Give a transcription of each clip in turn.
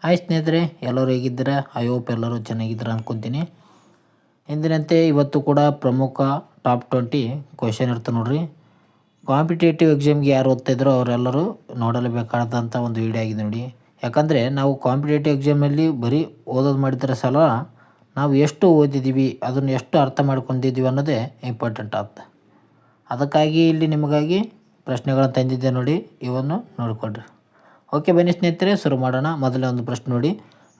Hi ಸ್ನೇಹಿತರೆ, ಎಲ್ಲರೂ ಹೇಗಿದ್ದೀರಾ? ಐ ಹೋಪ್ ಎಲ್ಲರೂ ಚೆನ್ನಾಗಿದ್ದೀರಾ ಅಂದ್ಕೊತೀನಿ. ಎಂದಿನಂತೆ ಇವತ್ತು ಕೂಡ ಪ್ರಮುಖ ಟಾಪ್ 20 ಕ್ವೆಶನ್ ಇರುತ್ತೆ ನೋಡ್ರಿ. ಕಾಂಪಿಟೇಟಿವ್ ಎಕ್ಸಾಮ್ಗೆ ಯಾರು ಓದ್ತಾಯಿದ್ರೋ ಅವರೆಲ್ಲರೂ ನೋಡಲೇಬೇಕಾದಂಥ ಒಂದು ವಿಡಿಯೋ ಆಗಿದೆ ನೋಡಿ. ಯಾಕಂದರೆ ನಾವು ಕಾಂಪಿಟೇಟಿವ್ ಎಕ್ಸಾಮಲ್ಲಿ ಬರೀ ಓದೋದು ಮಾಡಿದ್ರೆ ಸಲ ನಾವು ಎಷ್ಟು ಓದಿದ್ದೀವಿ, ಅದನ್ನು ಎಷ್ಟು ಅರ್ಥ ಮಾಡ್ಕೊಂಡಿದ್ದೀವಿ ಅನ್ನೋದೇ ಇಂಪಾರ್ಟೆಂಟ್ ಆಗ್ತದೆ. ಅದಕ್ಕಾಗಿ ಇಲ್ಲಿ ನಿಮಗಾಗಿ ಪ್ರಶ್ನೆಗಳನ್ನು ತಂದಿದ್ದೆ ನೋಡಿ, ಇವನ್ನು ನೋಡಿಕೊಡ್ರಿ. ಓಕೆ ಬನ್ನಿ ಸ್ನೇಹಿತರೆ, ಶುರು ಮಾಡೋಣ. ಮೊದಲೇ ಒಂದು ಪ್ರಶ್ನೆ ನೋಡಿ.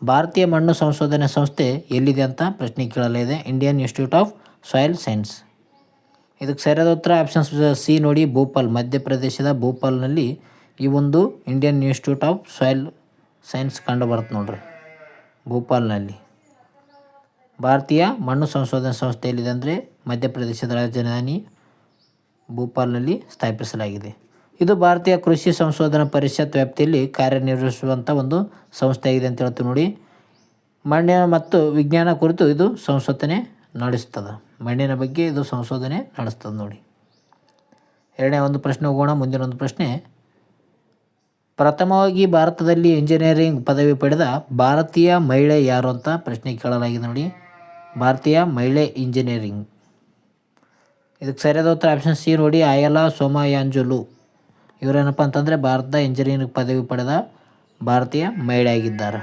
ಭಾರತೀಯ ಮಣ್ಣು ಸಂಶೋಧನೆ ಸಂಸ್ಥೆ ಎಲ್ಲಿದೆ ಅಂತ ಪ್ರಶ್ನೆ ಕೇಳಲಿದೆ. Indian institute of soil science. ಇದಕ್ಕೆ ಸರಿಯಾದ ಉತ್ತರ ಆಪ್ಷನ್ಸ್ ಸಿ ನೋಡಿ, ಭೋಪಾಲ್. ಮಧ್ಯಪ್ರದೇಶದ ಭೋಪಾಲ್ನಲ್ಲಿ ಈ ಒಂದು Indian institute of soil science ಕಂಡು ಬರುತ್ತೆ ನೋಡ್ರಿ. ಭೋಪಾಲ್ನಲ್ಲಿ ಭಾರತೀಯ ಮಣ್ಣು ಸಂಶೋಧನಾ ಸಂಸ್ಥೆ ಎಲ್ಲಿದೆ ಅಂದರೆ ಮಧ್ಯಪ್ರದೇಶದ ರಾಜಧಾನಿ ಭೋಪಾಲ್ನಲ್ಲಿ ಸ್ಥಾಪಿಸಲಾಗಿದೆ. ಇದು ಭಾರತೀಯ ಕೃಷಿ ಸಂಶೋಧನಾ ಪರಿಷತ್ ವ್ಯಾಪ್ತಿಯಲ್ಲಿ ಕಾರ್ಯನಿರ್ವಹಿಸುವಂಥ ಒಂದು ಸಂಸ್ಥೆ ಆಗಿದೆ ಅಂತ ಹೇಳ್ತೀವಿ ನೋಡಿ. ಮಣ್ಣಿನ ಮತ್ತು ವಿಜ್ಞಾನ ಕುರಿತು ಇದು ಸಂಶೋಧನೆ ನಡೆಸ್ತದೆ. ಮಣ್ಣಿನ ಬಗ್ಗೆ ಇದು ಸಂಶೋಧನೆ ನಡೆಸ್ತದೆ ನೋಡಿ. ಎರಡನೇ ಒಂದು ಪ್ರಶ್ನೆ ಹೋಗೋಣ. ಮುಂದಿನ ಒಂದು ಪ್ರಶ್ನೆ, ಪ್ರಥಮವಾಗಿ ಭಾರತದಲ್ಲಿ ಇಂಜಿನಿಯರಿಂಗ್ ಪದವಿ ಪಡೆದ ಭಾರತೀಯ ಮಹಿಳೆ ಯಾರು ಅಂತ ಪ್ರಶ್ನೆ ಕೇಳಲಾಗಿದೆ ನೋಡಿ. ಭಾರತೀಯ ಮಹಿಳೆ ಇಂಜಿನಿಯರಿಂಗ್. ಇದಕ್ಕೆ ಸರಿಯಾದ ಉತ್ತರ ಆಪ್ಷನ್ ಸಿ ನೋಡಿ, ಅಯಲಾ ಸೋಮಯಾಂಜುಲು. ಇವರೇನಪ್ಪ ಅಂತಂದರೆ ಭಾರತದ ಇಂಜಿನಿಯರಿಂಗ್ ಪದವಿ ಪಡೆದ ಭಾರತೀಯ ಮಹಿಳೆ ಆಗಿದ್ದಾರೆ.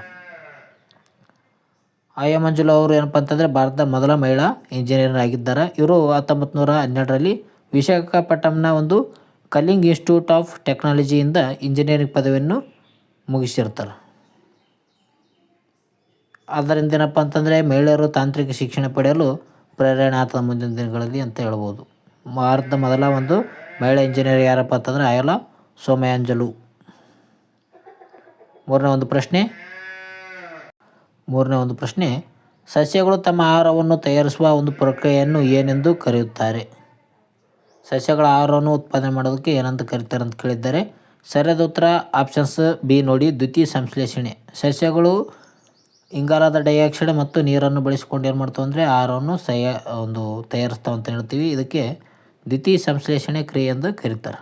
ಅಯಾ ಮಂಜುಲಾ ಅವರು ಏನಪ್ಪ ಅಂತಂದರೆ ಭಾರತದ ಮೊದಲ ಮಹಿಳಾ ಇಂಜಿನಿಯರ್ ಆಗಿದ್ದಾರೆ. ಇವರು 1912ರಲ್ಲಿ ವಿಶಾಖಪಟ್ಟಣಂನ ಒಂದು ಕಲಿಂಗ್ ಇನ್ಸ್ಟಿಟ್ಯೂಟ್ ಆಫ್ ಟೆಕ್ನಾಲಜಿಯಿಂದ ಇಂಜಿನಿಯರಿಂಗ್ ಪದವಿಯನ್ನು ಮುಗಿಸಿರ್ತಾರೆ. ಆದ್ದರಿಂದ ಏನಪ್ಪ ಅಂತಂದರೆ ಮಹಿಳೆಯರು ತಾಂತ್ರಿಕ ಶಿಕ್ಷಣ ಪಡೆಯಲು ಪ್ರೇರಣೆ ಆಗ್ತದೆ ಮುಂದಿನ ದಿನಗಳಲ್ಲಿ ಅಂತ ಹೇಳ್ಬೋದು. ಭಾರತದ ಮೊದಲ ಒಂದು ಮಹಿಳಾ ಇಂಜಿನಿಯರ್ ಯಾರಪ್ಪ ಅಂತಂದರೆ ಅಯಲಾ ಸೋಮಯಾಂಜುಲು. ಮೂರನೇ ಒಂದು ಪ್ರಶ್ನೆ, ಸಸ್ಯಗಳು ತಮ್ಮ ಆಹಾರವನ್ನು ತಯಾರಿಸುವ ಒಂದು ಪ್ರಕ್ರಿಯೆಯನ್ನು ಏನೆಂದು ಕರೆಯುತ್ತಾರೆ? ಸಸ್ಯಗಳ ಆಹಾರವನ್ನು ಉತ್ಪಾದನೆ ಮಾಡೋದಕ್ಕೆ ಏನಂತ ಕರೀತಾರೆ ಅಂತ ಕೇಳಿದ್ದಾರೆ. ಸರಿಯಾದ ಉತ್ತರ ಆಪ್ಷನ್ಸ್ ಬಿ ನೋಡಿ, ದ್ಯುತಿ ಸಂಶ್ಲೇಷಣೆ. ಸಸ್ಯಗಳು ಇಂಗಾಲದ ಡೈಆಕ್ಸೈಡ್ ಮತ್ತು ನೀರನ್ನು ಬಳಸಿಕೊಂಡು ಏನು ಮಾಡ್ತಾವೆ ಅಂದರೆ ಆಹಾರವನ್ನು ತಯಾರಿಸ್ತಾವೆ ಅಂತ ಹೇಳ್ತೀವಿ. ಇದಕ್ಕೆ ದ್ಯುತಿ ಸಂಶ್ಲೇಷಣೆ ಕ್ರಿಯೆ ಎಂದು ಕರೀತಾರೆ.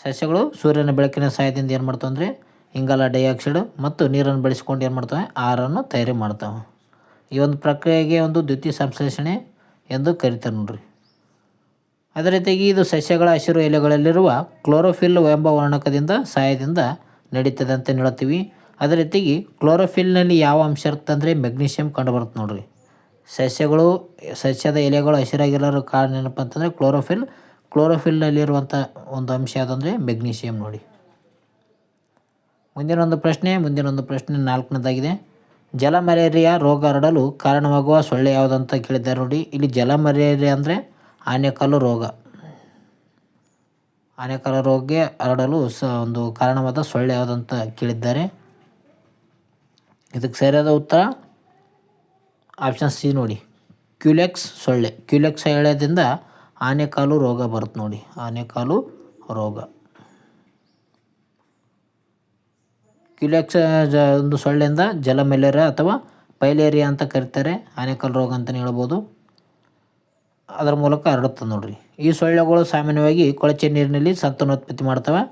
ಸಸ್ಯಗಳು ಸೂರ್ಯನ ಬೆಳಕಿನ ಸಹಾಯದಿಂದ ಏನು ಮಾಡ್ತಾವೆ ಅಂದರೆ ಇಂಗಾಲ ಡೈಆಕ್ಸೈಡ್ ಮತ್ತು ನೀರನ್ನು ಬಳಸಿಕೊಂಡು ಏನು ಮಾಡ್ತವೆ ಆಹಾರವನ್ನು ತಯಾರಿ ಮಾಡ್ತಾವೆ. ಈ ಒಂದು ಪ್ರಕ್ರಿಯೆಗೆ ಒಂದು ದ್ಯುತಿ ಸಂಶ್ಲೇಷಣೆ ಎಂದು ಕರೀತಾರೆ ನೋಡ್ರಿ. ಅದೇ ರೀತಿಯಾಗಿ ಇದು ಸಸ್ಯಗಳ ಹಸಿರು ಎಲೆಗಳಲ್ಲಿರುವ ಕ್ಲೋರೋಫಿಲ್ ಎಂಬ ವರ್ಣಕದಿಂದ ಸಹಾಯದಿಂದ ನಡೀತದೆ ಅಂತ ಹೇಳ್ತೀವಿ. ಅದೇ ರೀತಿಯಾಗಿ ಕ್ಲೋರೋಫಿಲ್ನಲ್ಲಿ ಯಾವ ಅಂಶ ಇರುತ್ತೆ ಅಂದರೆ ಮೆಗ್ನೀಷಿಯಂ ಕಂಡುಬರುತ್ತೆ ನೋಡ್ರಿ. ಸಸ್ಯದ ಎಲೆಗಳು ಹಸಿರಾಗಿರೋ ಕಾರಣ ಏನಪ್ಪ ಅಂತಂದರೆ ಕ್ಲೋರೋಫಿಲ್ನಲ್ಲಿರುವಂಥ ಒಂದು ಅಂಶ ಯಾವುದಂದರೆ ಮೆಗ್ನೀಷಿಯಂ ನೋಡಿ. ಮುಂದಿನ ಒಂದು ಪ್ರಶ್ನೆ ನಾಲ್ಕನೇದಾಗಿದೆ. ಜಲ ಮಲೇರಿಯಾ ರೋಗ ಹರಡಲು ಕಾರಣವಾಗುವ ಸೊಳ್ಳೆ ಯಾವುದಂತ ಕೇಳಿದ್ದಾರೆ ನೋಡಿ. ಇಲ್ಲಿ ಜಲ ಮಲೇರಿಯಾ ಅಂದರೆ ಆನೆಕಲ್ಲು ರೋಗ. ಆನೆಕಲ್ಲು ರೋಗಕ್ಕೆ ಹರಡಲು ಒಂದು ಕಾರಣವಾದ ಸೊಳ್ಳೆ ಯಾವುದಂತ ಕೇಳಿದ್ದಾರೆ. ಇದಕ್ಕೆ ಸರಿಯಾದ ಉತ್ತರ ಆಪ್ಷನ್ ಸಿ ನೋಡಿ, ಕ್ಯುಲೆಕ್ಸ್ ಸೊಳ್ಳೆ. ಕ್ಯುಲೆಕ್ಸ್ ಸೊಳ್ಳೆದಿಂದ ಆನೆಕಾಲು ರೋಗ ಬರುತ್ತೆ ನೋಡಿ. ಆನೆಕಾಲು ರೋಗ ಕ್ಯುಲೆಕ್ಸ್ ಒಂದು ಸೊಳ್ಳೆಯಿಂದ ಜಲ ಮಲೇರಿಯಾ ಅಥವಾ ಪೈಲೇರಿಯಾ ಅಂತ ಕರೀತಾರೆ. ಆನೆಕಲ್ ರೋಗ ಅಂತಲೇ ಹೇಳ್ಬೋದು. ಅದರ ಮೂಲಕ ಹರಡುತ್ತದೆ ನೋಡ್ರಿ. ಈ ಸೊಳ್ಳೆಗಳು ಸಾಮಾನ್ಯವಾಗಿ ಕೊಳಚೆ ನೀರಿನಲ್ಲಿ ಸಂತಾನೋತ್ಪತ್ತಿ ಮಾಡ್ತವೆ.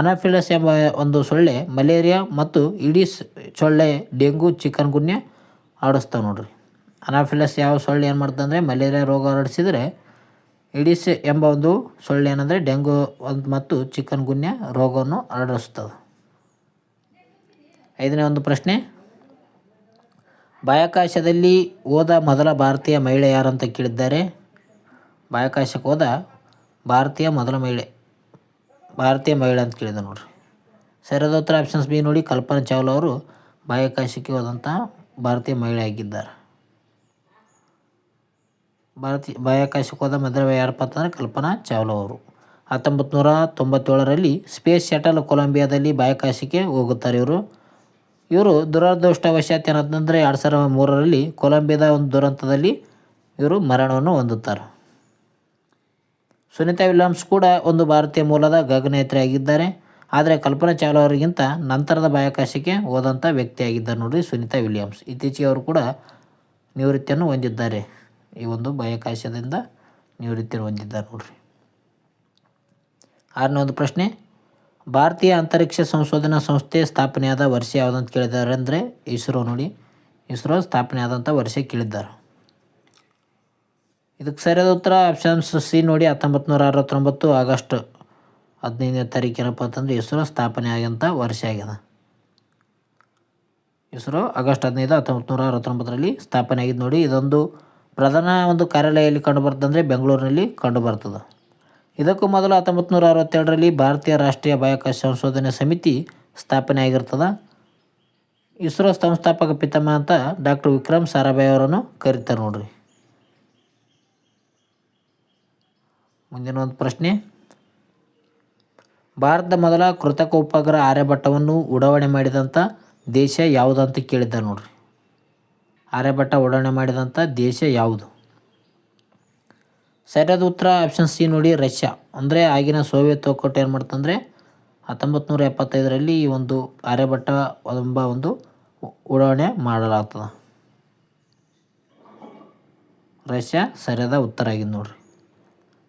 ಅನಾಫಿಲಸ್ ಎಂಬ ಒಂದು ಸೊಳ್ಳೆ ಮಲೇರಿಯಾ ಮತ್ತು ಇಡೀಸ್ ಸೊಳ್ಳೆ ಡೆಂಗು ಚಿಕನ್ ಗುನ್ಯ ಹರಡಿಸ್ತಾವೆ ನೋಡ್ರಿ. ಅನಾಫಿಲಸ್ ಯಾವ ಸೊಳ್ಳೆ ಏನು ಮಾಡ್ತದೆ ಅಂದರೆ ಮಲೇರಿಯಾ ರೋಗ ಹರಡಿಸಿದರೆ, ಇಡೀಸ್ ಎಂಬ ಒಂದು ಸೊಳ್ಳೆ ಏನಂದರೆ ಡೆಂಗು ಮತ್ತು ಚಿಕನ್ ಗುನ್ಯ ರೋಗವನ್ನು ಹರಡಿಸ್ತದೆ. ಐದನೇ ಒಂದು ಪ್ರಶ್ನೆ, ಬಾಹ್ಯಾಕಾಶದಲ್ಲಿ ಹೋದ ಮೊದಲ ಭಾರತೀಯ ಮಹಿಳೆ ಯಾರು ಅಂತ ಕೇಳಿದ್ದಾರೆ. ಬಾಹ್ಯಾಕಾಶಕ್ಕೆ ಹೋದ ಭಾರತೀಯ ಮಹಿಳೆ ಅಂತ ಕೇಳಿದೆ ನೋಡ್ರಿ. ಸರಿಯಾದ ಉತ್ತರ ಆಪ್ಷನ್ಸ್ ಬಿ ನೋಡಿ, ಕಲ್ಪನಾ ಚಾವ್ಲಾ ಅವರು ಬಾಹ್ಯಾಕಾಶಕ್ಕೆ ಹೋದಂಥ ಭಾರತೀಯ ಮಹಿಳೆ ಆಗಿದ್ದಾರೆ. ಬಾಹ್ಯಾಕಾಶಕ್ಕೆ ಹೋದ ಮೊದಲ ಯಾರಪ್ಪ ಅಂತಂದರೆ ಕಲ್ಪನಾ ಚಾವ್ಲಾ ಅವರು. 1997ರಲ್ಲಿ ಸ್ಪೇಸ್ ಶಟಲ್ ಕೊಲಂಬಿಯಾದಲ್ಲಿ ಬಾಹ್ಯಾಕಾಶಕ್ಕೆ ಹೋಗುತ್ತಾರೆ ಇವರು ದುರದೃಷ್ಟವಶಾತ್ ಏನಂತಂದರೆ 2003ರಲ್ಲಿ ಕೊಲಂಬಿಯಾದ ಒಂದು ದುರಂತದಲ್ಲಿ ಇವರು ಮರಣವನ್ನು ಹೊಂದುತ್ತಾರೆ. ಸುನೀತಾ ವಿಲಿಯಮ್ಸ್ ಕೂಡ ಒಂದು ಭಾರತೀಯ ಮೂಲದ ಗಗನಯಾತ್ರಿ ಆಗಿದ್ದಾರೆ. ಆದರೆ ಕಲ್ಪನಾ ಚಾವ್ಲಾ ಅವರಿಗಿಂತ ನಂತರದ ಬಾಹ್ಯಾಕಾಶಕ್ಕೆ ಹೋದಂಥ ವ್ಯಕ್ತಿಯಾಗಿದ್ದಾರೆ ನೋಡಿರಿ ಸುನೀತಾ ವಿಲಿಯಮ್ಸ್. ಇತ್ತೀಚೆಗೆ ಅವರು ಕೂಡ ನಿವೃತ್ತಿಯನ್ನು ಹೊಂದಿದ್ದಾರೆ. ಈ ಒಂದು ಬಾಹ್ಯಾಕಾಶದಿಂದ ನಿವೃತ್ತಿಯನ್ನು ಹೊಂದಿದ್ದಾರೆ ನೋಡ್ರಿ. ಆರನೇ ಒಂದು ಪ್ರಶ್ನೆ, ಭಾರತೀಯ ಅಂತರಿಕ್ಷ ಸಂಶೋಧನಾ ಸಂಸ್ಥೆ ಸ್ಥಾಪನೆಯಾದ ವರ್ಷ ಯಾವುದಂತ ಕೇಳಿದ್ದಾರೆ ಅಂದರೆ ಇಸ್ರೋ ನೋಡಿ. ಇಸ್ರೋ ಸ್ಥಾಪನೆ ಆದಂಥ ವರ್ಷ ಕೇಳಿದ್ದಾರೆ. ಇದಕ್ಕೆ ಸರಿಯಾದ ಉತ್ತರ ಆಪ್ಷನ್ ಸಿ ನೋಡಿ, 1969 ಆಗಸ್ಟ್ 15ನೇ ತಾರೀಕು ಏನಪ್ಪ ಅಂತಂದರೆ ಇಸ್ರೋ ಸ್ಥಾಪನೆ ಆಗಂಥ ವರ್ಷ ಆಗ್ಯದ. ಇಸ್ರೋ ಆಗಸ್ಟ್ 15, 1969ರಲ್ಲಿ ಸ್ಥಾಪನೆ ಆಗಿದ್ದು ನೋಡಿ. ಇದೊಂದು ಪ್ರಧಾನ ಒಂದು ಕಾರ್ಯಾಲಯ ಎಲ್ಲಿ ಕಂಡು ಬರ್ತದಂದರೆ ಬೆಂಗಳೂರಿನಲ್ಲಿ ಕಂಡು ಬರ್ತದೆ. ಇದಕ್ಕೂ ಮೊದಲು 1962ರಲ್ಲಿ ಭಾರತೀಯ ರಾಷ್ಟ್ರೀಯ ಬಾಹ್ಯಾಕಾಶ ಸಂಶೋಧನೆ ಸಮಿತಿ ಸ್ಥಾಪನೆ ಆಗಿರ್ತದೆ. ಇಸ್ರೋ ಸಂಸ್ಥಾಪಕ ಪಿತಾಮಹ ಅಂತ ಡಾಕ್ಟರ್ ವಿಕ್ರಮ್ ಸಾರಾಭಾಯ್ ಅವರನ್ನು ಕರೀತಾರೆ ನೋಡ್ರಿ. ಮುಂದಿನ ಒಂದು ಪ್ರಶ್ನೆ, ಭಾರತದ ಮೊದಲ ಕೃತಕ ಉಪಗ್ರಹ ಆರ್ಯಭಟ್ಟವನ್ನು ಉಡಾವಣೆ ಮಾಡಿದಂಥ ದೇಶ ಯಾವುದಂತ ಕೇಳಿದ್ದಾರೆ ನೋಡ್ರಿ. ಆರ್ಯಭಟ್ಟ ಉಡಾವಣೆ ಮಾಡಿದಂಥ ದೇಶ ಯಾವುದು? ಸರಿಯಾದ ಉತ್ತರ ಆಪ್ಷನ್ ಸಿ ನೋಡಿ, ರಷ್ಯಾ. ಅಂದರೆ ಆಗಿನ ಸೋವಿಯತ್ ಒಕ್ಕೂಟ ಏನು ಮಾಡ್ತಂದರೆ 1975ರಲ್ಲಿ ಈ ಒಂದು ಆರ್ಯಭಟ್ಟ ಎಂಬ ಒಂದು ಉಡಾವಣೆ ಮಾಡಲಾಗ್ತದೆ. ರಷ್ಯಾ ಸರಿಯಾದ ಉತ್ತರ ಆಗಿದ್ದು ನೋಡ್ರಿ.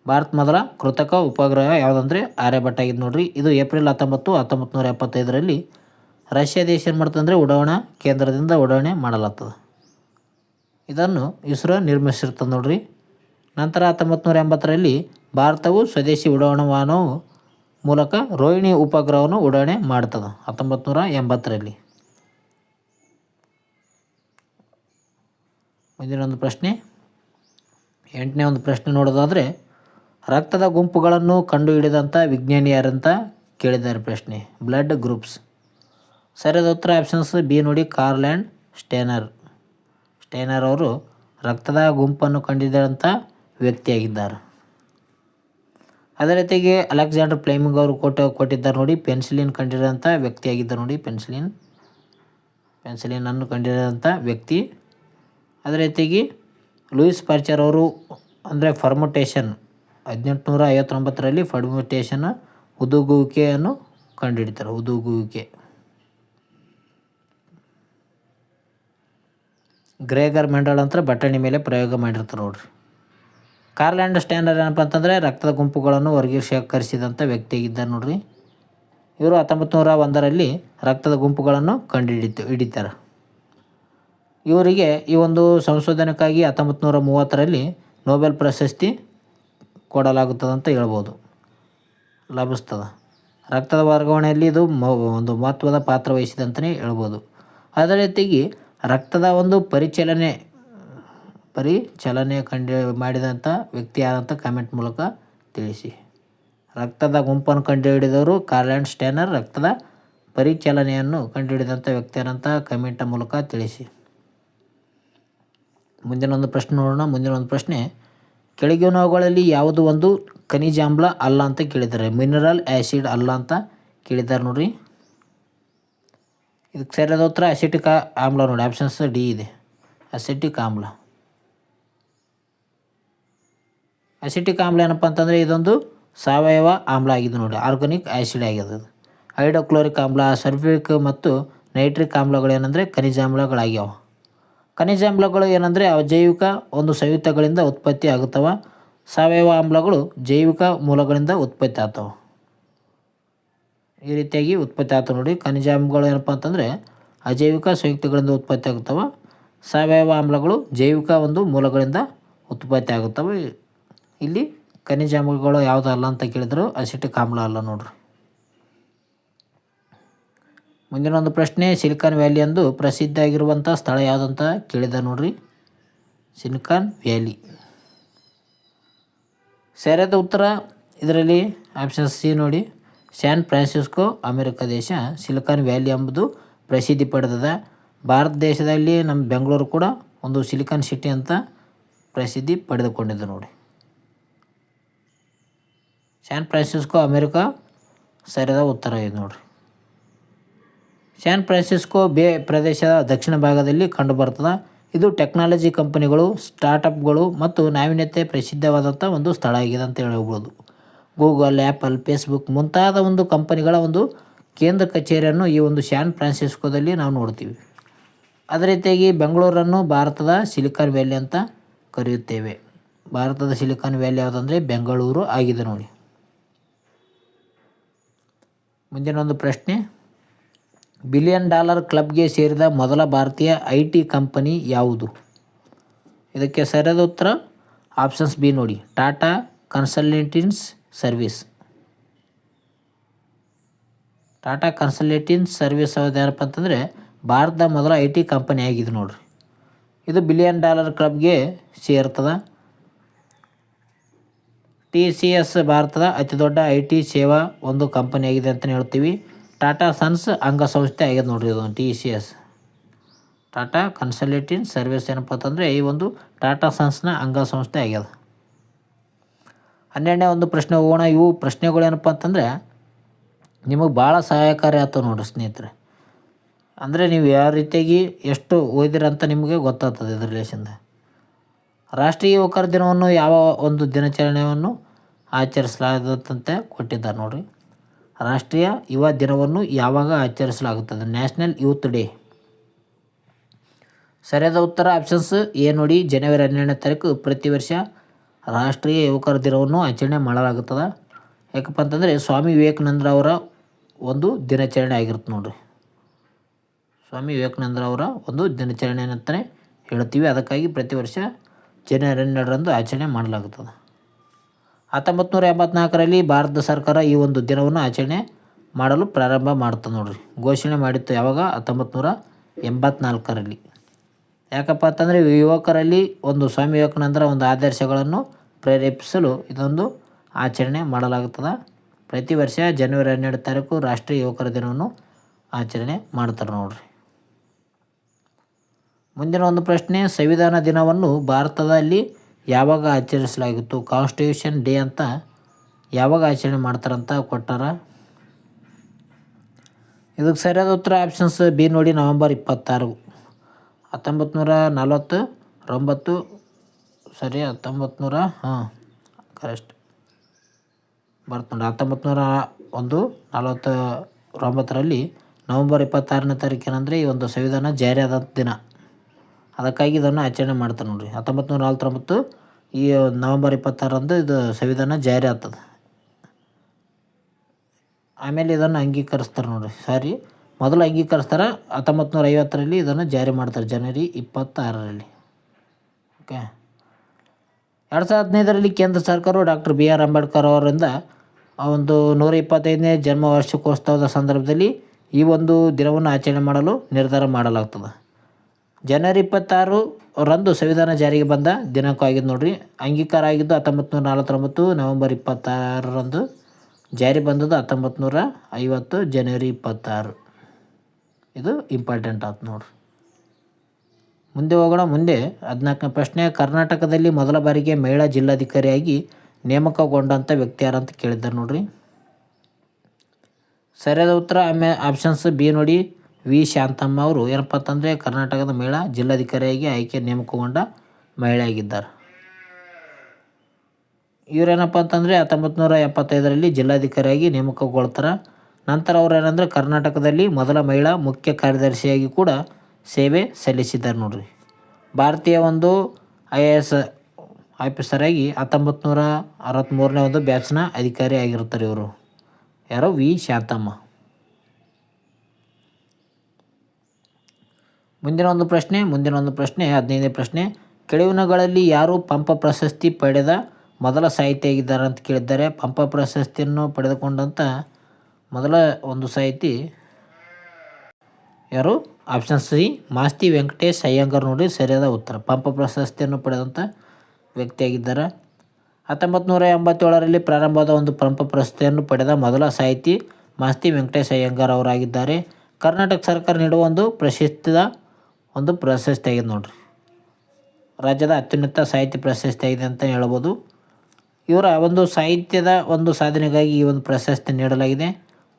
ಭಾರತ ಮೊದಲ ಕೃತಕ ಉಪಗ್ರಹ ಯಾವುದಂದರೆ ಆರ್ಯಭಟ್ಟ ಆಗಿದ್ದು ನೋಡ್ರಿ. ಇದು ಏಪ್ರಿಲ್ 19, 1975ರಲ್ಲಿ ರಷ್ಯಾ ದೇಶ ಏನು ಮಾಡ್ತಂದರೆ ಉಡಾವಣಾ ಕೇಂದ್ರದಿಂದ ಉಡಾವಣೆ ಮಾಡಲಾಗ್ತದೆ. ಇದನ್ನು ಇಸ್ರೋ ನಿರ್ಮಿಸಿರ್ತದೆ ನೋಡ್ರಿ. ನಂತರ 1980ರಲ್ಲಿ ಭಾರತವು ಸ್ವದೇಶಿ ಉಡಾವಣಾ ವಾಹನವು ಮೂಲಕ ರೋಹಿಣಿ ಉಪಗ್ರಹವನ್ನು ಉಡಾವಣೆ ಮಾಡ್ತದೆ 1980ರಲ್ಲಿ. ಮುಂದಿನ ಒಂದು ಪ್ರಶ್ನೆ, 8ನೇ ಒಂದು ಪ್ರಶ್ನೆ ನೋಡೋದಾದರೆ, ರಕ್ತದ ಗುಂಪುಗಳನ್ನು ಕಂಡುಹಿಡಿದಂಥ ವಿಜ್ಞಾನಿ ಯಾರಂತ ಕೇಳಿದ್ದಾರೆ ಪ್ರಶ್ನೆ. Blood groups. ಸರಿಯಾದ ಉತ್ತರ ಆಪ್ಷನ್ಸ್ ಬಿ ನೋಡಿ, ಕಾರ್ಲ್ ಆ್ಯಂಡ್ ಸ್ಟೈನರ್ ಅವರು ರಕ್ತದ ಗುಂಪನ್ನು ಕಂಡುಹಿಡಿದಂಥ ವ್ಯಕ್ತಿಯಾಗಿದ್ದಾರೆ. ಅದೇ ರೀತಿಗೆ ಅಲೆಕ್ಸಾಂಡರ್ ಫ್ಲೆಮಿಂಗ್ ಅವರು ಕೊಟ್ಟಿದ್ದಾರೆ ನೋಡಿ, ಪೆನ್ಸಿಲಿನ್ ಕಂಡುಹಿಡಿದಂಥ ವ್ಯಕ್ತಿಯಾಗಿದ್ದಾರೆ ನೋಡಿ. ಪೆನ್ಸಿಲಿನನ್ನು ಕಂಡುಹಿಡಿದಂಥ ವ್ಯಕ್ತಿ. ಅದೇ ರೀತಿಯಾಗಿ ಲೂಯಿಸ್ ಪಾಶ್ಚರ್ ಅವರು ಅಂದರೆ ಫರ್ಮುಟೇಷನ್ 1859ರಲ್ಲಿ ಫರ್ಮುಟೇಷನ್ ಹುದುಗುವಿಕೆಯನ್ನು ಕಂಡುಹಿಡಿತಾರೆ. ಹುದುಗುವಿಕೆ. ಗ್ರೆಗರ್ ಮೆಂಡಲ್ ಅಂತ ಬಟಾಣಿ ಮೇಲೆ ಪ್ರಯೋಗ ಮಾಡಿರ್ತಾರೆ ನೋಡ್ರಿ. ಕಾರ್ಲ್ ಆ್ಯಂಡ್ ಸ್ಟೈನರ್ ಏನಪ್ಪ ಅಂತಂದರೆ ರಕ್ತದ ಗುಂಪುಗಳನ್ನು ವರ್ಗೀಕರಿಸಿದಂಥ ವ್ಯಕ್ತಿಯಾಗಿದ್ದಾರೆ ನೋಡ್ರಿ. ಇವರು 1901ರಲ್ಲಿ ರಕ್ತದ ಗುಂಪುಗಳನ್ನು ಹಿಡಿತಾರೆ. ಇವರಿಗೆ ಈ ಒಂದು ಸಂಶೋಧನೆಗಾಗಿ 1930ರಲ್ಲಿ ನೊಬೆಲ್ ಪ್ರಶಸ್ತಿ ಕೊಡಲಾಗುತ್ತದೆ ಅಂತ ಹೇಳ್ಬೋದು, ಲಭಿಸ್ತದೆ. ರಕ್ತದ ವರ್ಗಾವಣೆಯಲ್ಲಿ ಇದು ಒಂದು ಮಹತ್ವದ ಪಾತ್ರ ವಹಿಸಿದೆ ಅಂತಲೇ ಹೇಳ್ಬೋದು. ಅದೇ ರೀತಿಯಾಗಿ ರಕ್ತದ ಒಂದು ಪರಿಚಲನೆ ಮಾಡಿದಂಥ ವ್ಯಕ್ತಿ ಯಾರಂತ ಕಾಮೆಂಟ್ ಮೂಲಕ ತಿಳಿಸಿ. ರಕ್ತದ ಗುಂಪನ್ನು ಕಂಡುಹಿಡಿದವರು ಕಾರ್ಲ್ ಆ್ಯಂಡ್ ಸ್ಟೈನರ್. ರಕ್ತದ ಪರಿಚಲನೆಯನ್ನು ಕಂಡುಹಿಡಿದಂಥ ವ್ಯಕ್ತಿ ಯಾರಂತ ಕಮೆಂಟ್ ಮೂಲಕ ತಿಳಿಸಿ. ಮುಂದಿನ ಒಂದು ಪ್ರಶ್ನೆ ನೋಡೋಣ. ಮುಂದಿನ ಒಂದು ಪ್ರಶ್ನೆ, ಕೆಳಗಿನವುಗಳಲ್ಲಿ ಯಾವುದು ಒಂದು ಖನಿಜಾಮ್ಲ ಅಲ್ಲ ಅಂತ ಕೇಳಿದ್ದಾರೆ. ಮಿನರಲ್ ಆ್ಯಸಿಡ್ ಅಲ್ಲ ಅಂತ ಕೇಳಿದ್ದಾರೆ ನೋಡ್ರಿ. ಇದಕ್ಕೆ ಸರಿಯಾದ ಉತ್ತರ ಅಸಿಟಿಕ್ ಆಮ್ಲ ನೋಡಿ. ಆಪ್ಷನ್ಸ್ ಡಿ ಇದೆ, ಅಸಿಟಿಕ್ ಆಮ್ಲ. ಅಸಿಟಿಕ್ ಆಮ್ಲ ಏನಪ್ಪ ಅಂತಂದರೆ ಇದೊಂದು ಸಾವಯವ ಆಮ್ಲ ಆಗಿದೆ ನೋಡಿ, ಆರ್ಗಾನಿಕ್ ಆ್ಯಸಿಡ್ ಆಗಿದೆ. ಹೈಡ್ರೋಕ್ಲೋರಿಕ್ ಆಮ್ಲ, ಸಲ್ಫ್ಯೂರಿಕ್ ಮತ್ತು ನೈಟ್ರಿಕ್ ಆಮ್ಲಗಳು ಏನಂದರೆ ಖನಿಜಾಮ್ಲಗಳಾಗ್ಯಾವ. ಖನಿಜಾಮ್ಲಗಳು ಏನಂದರೆ ಅಜೈವಿಕ ಒಂದು ಸಂಯುಕ್ತಗಳಿಂದ ಉತ್ಪತ್ತಿ ಆಗುತ್ತವೆ. ಸಾವಯವ ಆಮ್ಲಗಳು ಜೈವಿಕ ಮೂಲಗಳಿಂದ ಉತ್ಪತ್ತಿ ಆಗ್ತವೆ. ಈ ರೀತಿಯಾಗಿ ಉತ್ಪತ್ತಿ ಆಗ್ತವೆ ನೋಡಿ. ಖನಿಜಾಮ್ಲಗಳು ಏನಪ್ಪ ಅಂತಂದರೆ ಅಜೈವಿಕ ಸಂಯುಕ್ತಗಳಿಂದ ಉತ್ಪತ್ತಿ ಆಗುತ್ತವೆ. ಸಾವಯವ ಆಮ್ಲಗಳು ಜೈವಿಕ ಒಂದು ಮೂಲಗಳಿಂದ ಉತ್ಪತ್ತಿ ಆಗುತ್ತವೆ. ಇಲ್ಲಿ ಖನಿಜಾಮ್ಲಗಳು ಯಾವುದು ಅಲ್ಲ ಅಂತ ಕೇಳಿದ್ರು, ಅಸಿಟಿಕ್ ಆಮ್ಲ ಅಲ್ಲ ನೋಡ್ರಿ. ಮುಂದಿನ ಒಂದು ಪ್ರಶ್ನೆ, ಸಿಲಿಕಾನ್ ವ್ಯಾಲಿ ಎಂದು ಪ್ರಸಿದ್ಧ ಆಗಿರುವಂಥ ಸ್ಥಳ ಯಾವುದಂತ ಕೇಳಿದ ನೋಡ್ರಿ. Silicon valley. ಸರಿಯಾದ ಉತ್ತರ ಇದರಲ್ಲಿ ಆಪ್ಷನ್ ಸಿ ನೋಡಿ, ಸ್ಯಾನ್ ಫ್ರಾನ್ಸಿಸ್ಕೋ. ಅಮೆರಿಕ ದೇಶ ಸಿಲಿಕಾನ್ ವ್ಯಾಲಿ ಎಂಬುದು ಪ್ರಸಿದ್ಧಿ ಪಡೆದಿದೆ. ಭಾರತ ದೇಶದಲ್ಲಿ ನಮ್ಮ ಬೆಂಗಳೂರು ಕೂಡ ಒಂದು ಸಿಲಿಕಾನ್ ಸಿಟಿ ಅಂತ ಪ್ರಸಿದ್ಧಿ ಪಡೆದುಕೊಂಡಿದೆ ನೋಡಿ. ಸ್ಯಾನ್ ಫ್ರಾನ್ಸಿಸ್ಕೋ ಅಮೆರಿಕ ಸರಿಯಾದ ಉತ್ತರ ಇದೆ ನೋಡ್ರಿ. ಸ್ಯಾನ್ ಫ್ರಾನ್ಸಿಸ್ಕೋ ಬೇ ಪ್ರದೇಶದ ದಕ್ಷಿಣ ಭಾಗದಲ್ಲಿ ಕಂಡುಬರ್ತದೆ. ಇದು ಟೆಕ್ನಾಲಜಿ ಕಂಪನಿಗಳು, ಸ್ಟಾರ್ಟಪ್ಗಳು ಮತ್ತು ನಾವೀನ್ಯತೆ ಪ್ರಸಿದ್ಧವಾದಂಥ ಒಂದು ಸ್ಥಳ ಆಗಿದೆ ಅಂತ ಹೇಳ್ಬೋದು. ಗೂಗಲ್, ಆ್ಯಪಲ್, ಫೇಸ್ಬುಕ್ ಮುಂತಾದ ಒಂದು ಕಂಪನಿಗಳ ಒಂದು ಕೇಂದ್ರ ಕಚೇರಿಯನ್ನು ಈ ಒಂದು ಸ್ಯಾನ್ ಫ್ರಾನ್ಸಿಸ್ಕೋದಲ್ಲಿ ನಾವು ನೋಡ್ತೀವಿ. ಅದೇ ರೀತಿಯಾಗಿ ಬೆಂಗಳೂರನ್ನು ಭಾರತದ ಸಿಲಿಕಾನ್ ವ್ಯಾಲಿ ಅಂತ ಕರೆಯುತ್ತೇವೆ. ಭಾರತದ ಸಿಲಿಕಾನ್ ವ್ಯಾಲಿ ಯಾವುದಂದರೆ ಬೆಂಗಳೂರು ಆಗಿದೆ ನೋಡಿ. ಮುಂದಿನ ಒಂದು ಪ್ರಶ್ನೆ, $1 ಬಿಲಿಯನ್ ಕ್ಲಬ್ಗೆ ಸೇರಿದ ಮೊದಲ ಭಾರತೀಯ IT ಕಂಪನಿ ಯಾವುದು? ಇದಕ್ಕೆ ಸರಿಯಾದ ಉತ್ತರ ಆಪ್ಷನ್ಸ್ ಬಿ ನೋಡಿ, Tata consultancy service. Tata consultancy service ಏನಪ್ಪ ಅಂತಂದರೆ ಭಾರತದ ಮೊದಲ IT ಕಂಪನಿ ಆಗಿದೆ ನೋಡಿರಿ. ಇದು $1 ಬಿಲಿಯನ್ ಕ್ಲಬ್ಗೆ ಸೇರ್ತದೆ. TCS ಭಾರತದ ಅತಿ ದೊಡ್ಡ IT ಸೇವಾ ಒಂದು ಕಂಪನಿ ಆಗಿದೆ ಅಂತಲೇ ಹೇಳ್ತೀವಿ. ಟಾಟಾ ಸನ್ಸ್ ಅಂಗಸಂಸ್ಥೆ ಆಗಿದೆ ನೋಡಿರಿ ಇದು TCS. ಟಾಟಾ ಕನ್ಸಲ್ಟೆನ್ಸಿ ಸರ್ವಿಸ್ ಏನಪ್ಪ ಅಂತಂದರೆ ಈ ಒಂದು ಟಾಟಾ ಸನ್ಸ್ನ ಅಂಗಸಂಸ್ಥೆ ಆಗ್ಯದ. 12ನೇ ಒಂದು ಪ್ರಶ್ನೆ ಹೋಗೋಣ. ಇವು ಪ್ರಶ್ನೆಗಳು ಏನಪ್ಪ ಅಂತಂದರೆ ನಿಮಗೆ ಭಾಳ ಸಹಾಯಕಾರಿ ಆಗ್ತವೆ ನೋಡಿರಿ ಸ್ನೇಹಿತರೆ. ಅಂದರೆ ನೀವು ಯಾವ ರೀತಿಯಾಗಿ ಎಷ್ಟು ಓದಿರಂತ ನಿಮಗೆ ಗೊತ್ತಾಗ್ತದೆ ಇದ್ರ ರಿಲೇಷನ್ದ. ರಾಷ್ಟ್ರೀಯ ಯುವಕರ ದಿನವನ್ನು ಯಾವ ಒಂದು ದಿನಾಚರಣೆಯನ್ನು ಆಚರಿಸಲಾಗುತ್ತಂತೆ ಕೊಟ್ಟಿದ್ದಾರೆ ನೋಡಿರಿ. ರಾಷ್ಟ್ರೀಯ ಯುವ ದಿನವನ್ನು ಯಾವಾಗ ಆಚರಿಸಲಾಗುತ್ತದೆ? National youth day. ಸರಿಯಾದ ಉತ್ತರ ಆಪ್ಷನ್ಸ್ ಎ ನೋಡಿ, ಜನವರಿ 12ನೇ ತಾರೀಕು ಪ್ರತಿ ವರ್ಷ ರಾಷ್ಟ್ರೀಯ ಯುವಕರ ದಿನವನ್ನು ಆಚರಣೆ ಮಾಡಲಾಗುತ್ತದೆ. ಯಾಕಪ್ಪ ಅಂತಂದರೆ ಸ್ವಾಮಿ ವಿವೇಕಾನಂದರವರ ಒಂದು ದಿನಾಚರಣೆ ಆಗಿರುತ್ತೆ ನೋಡಿರಿ. ಸ್ವಾಮಿ ವಿವೇಕಾನಂದರವರ ಒಂದು ದಿನಾಚರಣೆ ಅಂತಲೇ ಹೇಳ್ತೀವಿ. ಅದಕ್ಕಾಗಿ ಪ್ರತಿ ವರ್ಷ ಜನವರಿ 12ರಂದು ಆಚರಣೆ ಮಾಡಲಾಗುತ್ತದೆ. 1984ರಲ್ಲಿ ಭಾರತ ಸರ್ಕಾರ ಈ ಒಂದು ದಿನವನ್ನು ಆಚರಣೆ ಮಾಡಲು ಪ್ರಾರಂಭ ಮಾಡ್ತದೆ ನೋಡಿರಿ. ಘೋಷಣೆ ಮಾಡಿತ್ತು ಯಾವಾಗ? 1984ರಲ್ಲಿ. ಯಾಕಪ್ಪ ಅಂತಂದರೆ ಯುವಕರಲ್ಲಿ ಒಂದು ಸ್ವಾಮಿ ವಿವೇಕಾನಂದರ ಒಂದು ಆದರ್ಶಗಳನ್ನು ಪ್ರೇರೇಪಿಸಲು ಇದೊಂದು ಆಚರಣೆ ಮಾಡಲಾಗುತ್ತದೆ. ಪ್ರತಿ ವರ್ಷ ಜನವರಿ 12ನೇ ತಾರೀಕು ರಾಷ್ಟ್ರೀಯ ಯುವಕರ ದಿನವನ್ನು ಆಚರಣೆ ಮಾಡ್ತಾರೆ ನೋಡಿರಿ. ಮುಂದಿನ ಒಂದು ಪ್ರಶ್ನೆ, ಸಂವಿಧಾನ ದಿನವನ್ನು ಭಾರತದಲ್ಲಿ ಯಾವಾಗ ಆಚರಿಸಲಾಗಿತ್ತು? ಕಾನ್ಸ್ಟಿಟ್ಯೂಷನ್ ಡೇ ಅಂತ ಯಾವಾಗ ಆಚರಣೆ ಮಾಡ್ತಾರಂತ ಕೊಟ್ಟಾರ. ಇದಕ್ಕೆ ಸರಿಯಾದ ಉತ್ತರ ಆಪ್ಷನ್ಸ್ ಬಿ ನೋಡಿ, ನವೆಂಬರ್ 26. 1949 ಸರಿ 1900 ಕರೆಕ್ಟ್ ಬರ್ತು ನೋಡಿ. 1949ರಲ್ಲಿ ನವೆಂಬರ್ 26ನೇ ತಾರೀಕು ಏನಂದರೆ ಈ ಒಂದು ಸಂವಿಧಾನ ಜಾರಿ ಆದಂಥ ದಿನ. ಅದಕ್ಕಾಗಿ ಇದನ್ನು ಆಚರಣೆ ಮಾಡ್ತಾರೆ ನೋಡಿರಿ. 1949 ಈ ನವೆಂಬರ್ 26ರಂದು ಇದು ಸಂವಿಧಾನ ಜಾರಿ ಆಗ್ತದೆ. ಆಮೇಲೆ ಇದನ್ನು ಅಂಗೀಕರಿಸ್ತಾರೆ ನೋಡಿರಿ. ಮೊದಲು ಅಂಗೀಕರಿಸ್ತಾರೆ 1950ರಲ್ಲಿ ಇದನ್ನು ಜಾರಿ ಮಾಡ್ತಾರೆ ಜನವರಿ 26ರಲ್ಲಿ. ಓಕೆ. 2015ರಲ್ಲಿ ಕೇಂದ್ರ ಸರ್ಕಾರವು ಡಾಕ್ಟರ್ BR ಅಂಬೇಡ್ಕರ್ ಅವರಿಂದ ಒಂದು 125ನೇ ಜನ್ಮ ವಾರ್ಷಿಕೋತ್ಸವದ ಸಂದರ್ಭದಲ್ಲಿ ಈ ಒಂದು ದಿನವನ್ನು ಆಚರಣೆ ಮಾಡಲು ನಿರ್ಧಾರ ಮಾಡಲಾಗ್ತದೆ. ಜನವರಿ 26ರಂದು ಸಂವಿಧಾನ ಜಾರಿಗೆ ಬಂದ ದಿನಾಂಕ ಆಗಿದ್ದು ನೋಡಿರಿ. ಅಂಗೀಕಾರ ಆಗಿದ್ದು 1949 ನವೆಂಬರ್ 26ರಂದು, ಜಾರಿ ಬಂದದ್ದು 1950 ಜನವರಿ 26. ಇದು ಇಂಪಾರ್ಟೆಂಟ್ ಆಯ್ತು ನೋಡಿರಿ. ಮುಂದೆ ಹೋಗೋಣ. ಮುಂದೆ 14ನೇ ಪ್ರಶ್ನೆ, ಕರ್ನಾಟಕದಲ್ಲಿ ಮೊದಲ ಬಾರಿಗೆ ಮಹಿಳಾ ಜಿಲ್ಲಾಧಿಕಾರಿಯಾಗಿ ನೇಮಕಗೊಂಡಂಥ ವ್ಯಕ್ತಿ ಯಾರಂತ ಕೇಳಿದ್ದಾರೆ ನೋಡಿರಿ. ಸರಿಯಾದ ಉತ್ತರ ಆಪ್ಷನ್ಸ್ ಬಿ ನೋಡಿ, ವಿ ಶಾಂತಮ್ಮ ಅವರು ಏನಪ್ಪ ಅಂತಂದರೆ ಕರ್ನಾಟಕದ ಮಹಿಳಾ ಜಿಲ್ಲಾಧಿಕಾರಿಯಾಗಿ ಆಯ್ಕೆ ನೇಮಕಗೊಂಡ ಮಹಿಳೆ ಆಗಿದ್ದಾರೆ. ಇವರೇನಪ್ಪ ಅಂತಂದರೆ 1975ರಲ್ಲಿ ಜಿಲ್ಲಾಧಿಕಾರಿಯಾಗಿ ನೇಮಕಗೊಳ್ತಾರೆ. ನಂತರ ಅವರು ಏನಂದರೆ ಕರ್ನಾಟಕದಲ್ಲಿ ಮೊದಲ ಮಹಿಳಾ ಮುಖ್ಯ ಕಾರ್ಯದರ್ಶಿಯಾಗಿ ಕೂಡ ಸೇವೆ ಸಲ್ಲಿಸಿದ್ದಾರೆ ನೋಡಿರಿ. ಭಾರತೀಯ ಒಂದು IAS ಆಫೀಸರಾಗಿ 1963ನೇ ಒಂದು ಬ್ಯಾಚ್ನ ಅಧಿಕಾರಿ ಆಗಿರ್ತಾರೆ ಇವರು. ಯಾರೋ ವಿ ಶಾಂತಮ್ಮ. ಮುಂದಿನ ಒಂದು ಪ್ರಶ್ನೆ 15ನೇ ಪ್ರಶ್ನೆ, ಕೆಳಗಿನಗಳಲ್ಲಿ ಯಾರು ಪಂಪ ಪ್ರಶಸ್ತಿ ಪಡೆದ ಮೊದಲ ಸಾಹಿತಿಯಾಗಿದ್ದಾರೆ ಅಂತ ಕೇಳಿದ್ದಾರೆ. ಪಂಪ ಪ್ರಶಸ್ತಿಯನ್ನು ಪಡೆದುಕೊಂಡಂಥ ಮೊದಲ ಒಂದು ಸಾಹಿತಿ ಯಾರು? ಆಪ್ಷನ್ ಸಿ ಮಾಸ್ತಿ ವೆಂಕಟೇಶ್ ಅಯ್ಯಂಗಾರ್ ನೋಡಿ ಸರಿಯಾದ ಉತ್ತರ. ಪಂಪ ಪ್ರಶಸ್ತಿಯನ್ನು ಪಡೆದಂಥ ವ್ಯಕ್ತಿಯಾಗಿದ್ದಾರೆ. 1987ರಲ್ಲಿ ಪ್ರಾರಂಭವಾದ ಒಂದು ಪಂಪ ಪ್ರಶಸ್ತಿಯನ್ನು ಪಡೆದ ಮೊದಲ ಸಾಹಿತಿ ಮಾಸ್ತಿ ವೆಂಕಟೇಶ್ ಅಯ್ಯಂಗಾರ್ ಅವರಾಗಿದ್ದಾರೆ. ಕರ್ನಾಟಕ ಸರ್ಕಾರ ನೀಡುವ ಒಂದು ಪ್ರಶಸ್ತಿ ಆಗಿದೆ ನೋಡಿರಿ. ರಾಜ್ಯದ ಅತ್ಯುನ್ನತ ಸಾಹಿತ್ಯ ಪ್ರಶಸ್ತಿ ಆಗಿದೆ ಅಂತ ಹೇಳ್ಬೋದು. ಇವರ ಒಂದು ಸಾಹಿತ್ಯದ ಒಂದು ಸಾಧನೆಗಾಗಿ ಈ ಒಂದು ಪ್ರಶಸ್ತಿ ನೀಡಲಾಗಿದೆ.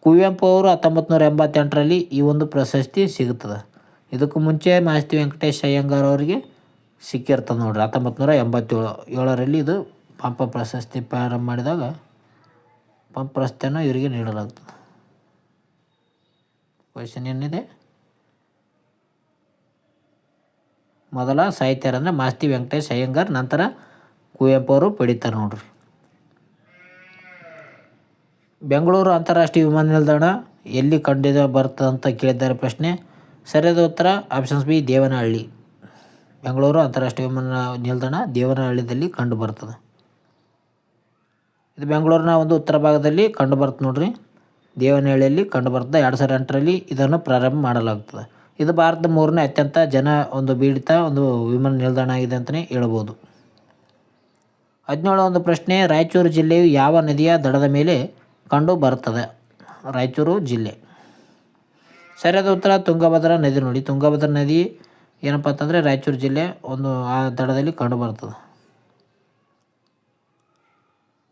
ಕುವೆಂಪು ಅವರು 1988ರಲ್ಲಿ ಈ ಒಂದು ಪ್ರಶಸ್ತಿ ಸಿಗುತ್ತದೆ. ಇದಕ್ಕೂ ಮುಂಚೆ ಮಾಸ್ತಿ ವೆಂಕಟೇಶ್ ಅಯ್ಯಂಗಾರ್ ಅವರಿಗೆ ಸಿಕ್ಕಿರ್ತದೆ ನೋಡಿರಿ. 1987ರಲ್ಲಿ ಇದು ಪಂಪ ಪ್ರಶಸ್ತಿ ಪ್ರಾರಂಭ ಮಾಡಿದಾಗ ಪಂಪ ಪ್ರಶಸ್ತಿಯನ್ನು ಇವರಿಗೆ ನೀಡಲಾಗ್ತದೆ. ಕ್ವೆಶ್ಚನ್ ಏನಿದೆ? ಮೊದಲ ಸಾಹಿತ್ಯರಂದರೆ ಮಾಸ್ತಿ ವೆಂಕಟೇಶ್ ಅಯ್ಯಂಗಾರ್, ನಂತರ ಕುವೆಂಪು ಅವರು ಪಡಿತಾರೆ ನೋಡ್ರಿ. ಬೆಂಗಳೂರು ಅಂತಾರಾಷ್ಟ್ರೀಯ ವಿಮಾನ ನಿಲ್ದಾಣ ಎಲ್ಲಿ ಕಂಡು ಬರ್ತದೆ ಅಂತ ಕೇಳಿದ್ದಾರೆ ಪ್ರಶ್ನೆ. ಸರಿಯಾದ ಉತ್ತರ ಆಪ್ಷನ್ಸ್ ಬಿ ದೇವನಹಳ್ಳಿ. ಬೆಂಗಳೂರು ಅಂತಾರಾಷ್ಟ್ರೀಯ ವಿಮಾನ ನಿಲ್ದಾಣ ದೇವನಹಳ್ಳಿಯಲ್ಲಿ ಕಂಡು ಬರ್ತದೆ. ಇದು ಬೆಂಗಳೂರಿನ ಒಂದು ಉತ್ತರ ಭಾಗದಲ್ಲಿ ಕಂಡು ಬರ್ತದೆ ನೋಡ್ರಿ. ದೇವನಹಳ್ಳಿಯಲ್ಲಿ ಕಂಡು ಬರ್ತದೆ. 2008ರಲ್ಲಿ ಇದನ್ನು ಪ್ರಾರಂಭ ಮಾಡಲಾಗ್ತದೆ. ಇದು ಭಾರತದ 3ನೇ ಅತ್ಯಂತ ಒಂದು ಬೀಡಿತ ಒಂದು ವಿಮಾನ ನಿಲ್ದಾಣ ಆಗಿದೆ ಅಂತಲೇ ಹೇಳ್ಬೋದು. 17 ಒಂದು ಪ್ರಶ್ನೆ. ರಾಯಚೂರು ಜಿಲ್ಲೆಯು ಯಾವ ನದಿಯ ದಡದ ಮೇಲೆ ಕಂಡು ಬರ್ತದೆ? ರಾಯಚೂರು ಜಿಲ್ಲೆ. ಸರಿಯಾದ ಉತ್ತರ ತುಂಗಭದ್ರಾ ನದಿ ನೋಡಿ. ತುಂಗಭದ್ರಾ ನದಿ ಏನಪ್ಪ ಅಂತಂದರೆ ರಾಯಚೂರು ಜಿಲ್ಲೆ ಒಂದು ಆ ದಡದಲ್ಲಿ ಕಂಡು ಬರ್ತದೆ.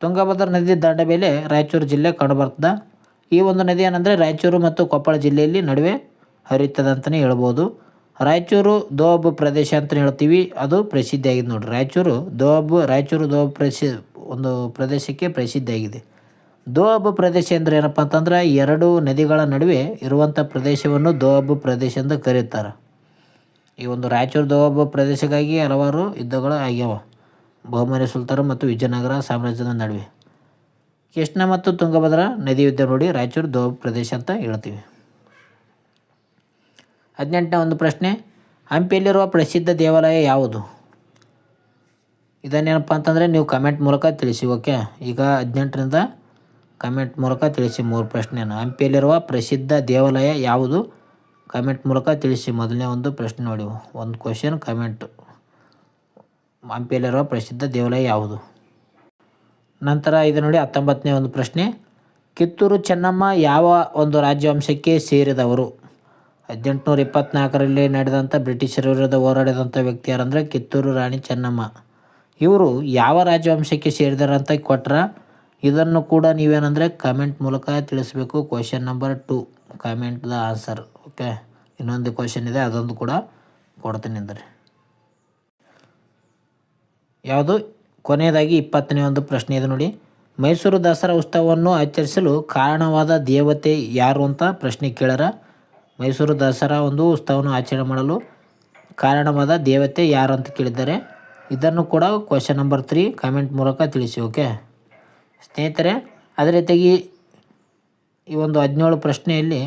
ತುಂಗಭದ್ರಾ ನದಿ ದಂಡ ಮೇಲೆ ರಾಯಚೂರು ಜಿಲ್ಲೆ ಕಂಡು ಬರ್ತದೆ. ಈ ಒಂದು ನದಿ ಏನಂದರೆ ರಾಯಚೂರು ಮತ್ತು ಕೊಪ್ಪಳ ಜಿಲ್ಲೆಯಲ್ಲಿ ನಡುವೆ ಹರಿಯುತ್ತದೆ ಅಂತಲೇ ಹೇಳ್ಬೋದು. ರಾಯಚೂರು ದೋಬ್ ಪ್ರದೇಶ ಅಂತಲೇ ಹೇಳ್ತೀವಿ, ಅದು ಪ್ರಸಿದ್ಧಿಯಾಗಿದೆ ನೋಡಿರಿ. ರಾಯಚೂರು ದೋಬ್ ಒಂದು ಪ್ರದೇಶಕ್ಕೆ ಪ್ರಸಿದ್ಧಿಯಾಗಿದೆ. ದೋಬ್ ಪ್ರದೇಶ ಅಂದರೆ ಏನಪ್ಪ ಅಂತಂದ್ರೆ 2 ನದಿಗಳ ನಡುವೆ ಇರುವಂಥ ಪ್ರದೇಶವನ್ನು ದೋಬ್ ಪ್ರದೇಶ ಎಂದು ಕರೆಯುತ್ತಾರೆ. ಈ ಒಂದು ರಾಯಚೂರು ದೋಬ್ ಪ್ರದೇಶಕ್ಕಾಗಿ ಹಲವಾರು ಯುದ್ಧಗಳು ಆಗ್ಯಾವ ಬಹುಮನಿ ಸುಲ್ತಾನ ಮತ್ತು ವಿಜಯನಗರ ಸಾಮ್ರಾಜ್ಯದ ನಡುವೆ. ಕೃಷ್ಣ ಮತ್ತು ತುಂಗಭದ್ರಾ ನದಿ ಯುದ್ಧ ನೋಡಿ ರಾಯಚೂರು ದೋಬ್ ಪ್ರದೇಶ ಅಂತ ಹೇಳ್ತೀವಿ. 18ನೇ ಒಂದು ಪ್ರಶ್ನೆ. ಹಂಪಿಯಲ್ಲಿರುವ ಪ್ರಸಿದ್ಧ ದೇವಾಲಯ ಯಾವುದು? ಇದನ್ನೇನಪ್ಪ ಅಂತಂದರೆ ನೀವು ಕಮೆಂಟ್ ಮೂಲಕ ತಿಳಿಸಿ. ಓಕೆ, ಈಗ 18ರಿಂದ ಕಮೆಂಟ್ ಮೂಲಕ ತಿಳಿಸಿ 3 ಪ್ರಶ್ನೆಯನ್ನು. ಹಂಪಿಯಲ್ಲಿರುವ ಪ್ರಸಿದ್ಧ ದೇವಾಲಯ ಯಾವುದು? ಕಮೆಂಟ್ ಮೂಲಕ ತಿಳಿಸಿ. ಮೊದಲನೇ ಒಂದು ಪ್ರಶ್ನೆ ನೋಡಿ, ಒಂದು ಕ್ವಶನ್ ಕಮೆಂಟ್. ಹಂಪಿಯಲ್ಲಿರುವ ಪ್ರಸಿದ್ಧ ದೇವಾಲಯ ಯಾವುದು? ನಂತರ ಇದು ನೋಡಿ 19ನೇ ಒಂದು ಪ್ರಶ್ನೆ. ಕಿತ್ತೂರು ಚೆನ್ನಮ್ಮ ಯಾವ ಒಂದು ರಾಜವಂಶಕ್ಕೆ ಸೇರಿದವರು? 1824ರಲ್ಲಿ ನಡೆದಂಥ ಬ್ರಿಟಿಷರ ವಿರುದ್ಧ ಹೋರಾಡಿದಂಥ ವ್ಯಕ್ತಿ ಯಾರಂದರೆ ಕಿತ್ತೂರು ರಾಣಿ ಚೆನ್ನಮ್ಮ. ಇವರು ಯಾವ ರಾಜವಂಶಕ್ಕೆ ಸೇರಿದಾರಂತ ಕೊಟ್ರ, ಇದನ್ನು ಕೂಡ ನೀವೇನಂದರೆ ಕಮೆಂಟ್ ಮೂಲಕ ತಿಳಿಸ್ಬೇಕು. Question number 2 comment the answer. Okay, ಇನ್ನೊಂದು ಕ್ವಶನ್ ಇದೆ, ಅದೊಂದು ಕೂಡ ಕೊಡ್ತೀನಿ ಅಂದರೆ. ಯಾವುದು? ಕೊನೆಯದಾಗಿ 20ನೇ ಒಂದು ಪ್ರಶ್ನೆ ಇದೆ ನೋಡಿ. ಮೈಸೂರು ದಸರಾ ಉತ್ಸವವನ್ನು ಆಚರಿಸಲು ಕಾರಣವಾದ ದೇವತೆ ಯಾರು ಅಂತ ಪ್ರಶ್ನೆ ಕೇಳ್ಯಾರ. ಮೈಸೂರು ದಸರಾ ಒಂದು ಉತ್ಸವವನ್ನು ಆಚರಣೆ ಮಾಡಲು ಕಾರಣವಾದ ದೇವತೆ ಯಾರು ಅಂತ ಕೇಳಿದ್ದಾರೆ. ಇದನ್ನು ಕೂಡ ಕ್ವಶನ್ ನಂಬರ್ 3 ಕಮೆಂಟ್ ಮೂಲಕ ತಿಳಿಸಿ. ಓಕೆ ಸ್ನೇಹಿತರೆ, ಅದೇ ರೀತಿಯಾಗಿ ಈ ಒಂದು 17 ಪ್ರಶ್ನೆಯಲ್ಲಿ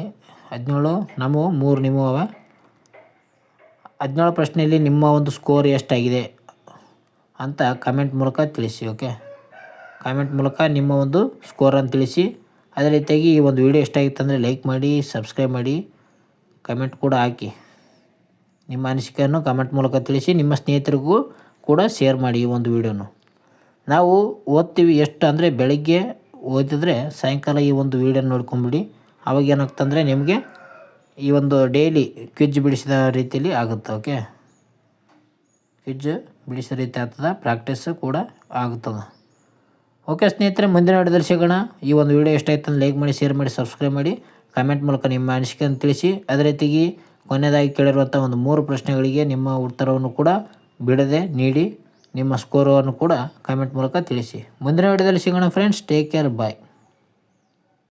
17 ನಮ್ಮವು 3 ನಿಮ್ಮವ. 17 ಪ್ರಶ್ನೆಯಲ್ಲಿ ನಿಮ್ಮ ಒಂದು ಸ್ಕೋರ್ ಎಷ್ಟಾಗಿದೆ ಅಂತ ಕಮೆಂಟ್ ಮೂಲಕ ತಿಳಿಸಿ. ಓಕೆ, ಕಾಮೆಂಟ್ ಮೂಲಕ ನಿಮ್ಮ ಒಂದು ಸ್ಕೋರನ್ನು ತಿಳಿಸಿ. ಅದೇ ರೀತಿಯಾಗಿ ಈ ಒಂದು ವಿಡಿಯೋ ಇಷ್ಟ ಆಗಿತ್ತು ಅಂದರೆ ಲೈಕ್ ಮಾಡಿ, ಸಬ್ಸ್ಕ್ರೈಬ್ ಮಾಡಿ, ಕಮೆಂಟ್ ಕೂಡ ಹಾಕಿ. ನಿಮ್ಮ ಅನಿಸಿಕೆಯನ್ನು ಕಮೆಂಟ್ ಮೂಲಕ ತಿಳಿಸಿ. ನಿಮ್ಮ ಸ್ನೇಹಿತರಿಗೂ ಕೂಡ ಶೇರ್ ಮಾಡಿ ಈ ಒಂದು ವಿಡಿಯೋನು. ನಾವು ಓದ್ತೀವಿ ಎಷ್ಟು ಅಂದರೆ ಬೆಳಗ್ಗೆ ಓದಿದ್ರೆ ಸಾಯಂಕಾಲ ಈ ಒಂದು ವಿಡಿಯೋ ನೋಡ್ಕೊಂಬಿಡಿ. ಅವಾಗ ಏನಾಗ್ತಂದರೆ ನಿಮಗೆ ಈ ಒಂದು ಡೈಲಿ ಕ್ವಿಜ್ ಬಿಡಿಸಿದ ರೀತಿಯಲ್ಲಿ ಆಗುತ್ತೆ. ಓಕೆ, ಕ್ವಿಜ್ ಬಿಡಿಸೋ ರೀತಿ ಆಗ್ತದೆ, ಪ್ರಾಕ್ಟೀಸ್ ಕೂಡ ಆಗುತ್ತದೆ. ಓಕೆ ಸ್ನೇಹಿತರೆ, ಮುಂದಿನ ವಿಡಿಯೋದಲ್ಲಿ ಸಿಗೋಣ. ಈ ಒಂದು ವಿಡಿಯೋ ಇಷ್ಟ ಆಯ್ತು ಅಂದರೆ ಲೈಕ್ ಮಾಡಿ, ಶೇರ್ ಮಾಡಿ, ಸಬ್ಸ್ಕ್ರೈಬ್ ಮಾಡಿ, ಕಮೆಂಟ್ ಮೂಲಕ ನಿಮ್ಮ ಅನಿಸಿಕೆಯನ್ನು ತಿಳಿಸಿ. ಅದೇ ರೀತಿಯಾಗಿ ಕೊನೆಯದಾಗಿ ಕೇಳಿರುವಂಥ ಒಂದು 3 ಪ್ರಶ್ನೆಗಳಿಗೆ ನಿಮ್ಮ ಉತ್ತರವನ್ನು ಕೂಡ ಬಿಡದೆ ನೀಡಿ ನಿಮ್ಮ ಸ್ಕೋರನ್ನು ಕೂಡ ಕಮೆಂಟ್ ಮೂಲಕ ತಿಳಿಸಿ. ಮುಂದಿನ ವಿಡಿಯೋದಲ್ಲಿ ಸಿಗೋಣ ಫ್ರೆಂಡ್ಸ್. ಟೇಕ್ ಕೇರ್, ಬಾಯ್.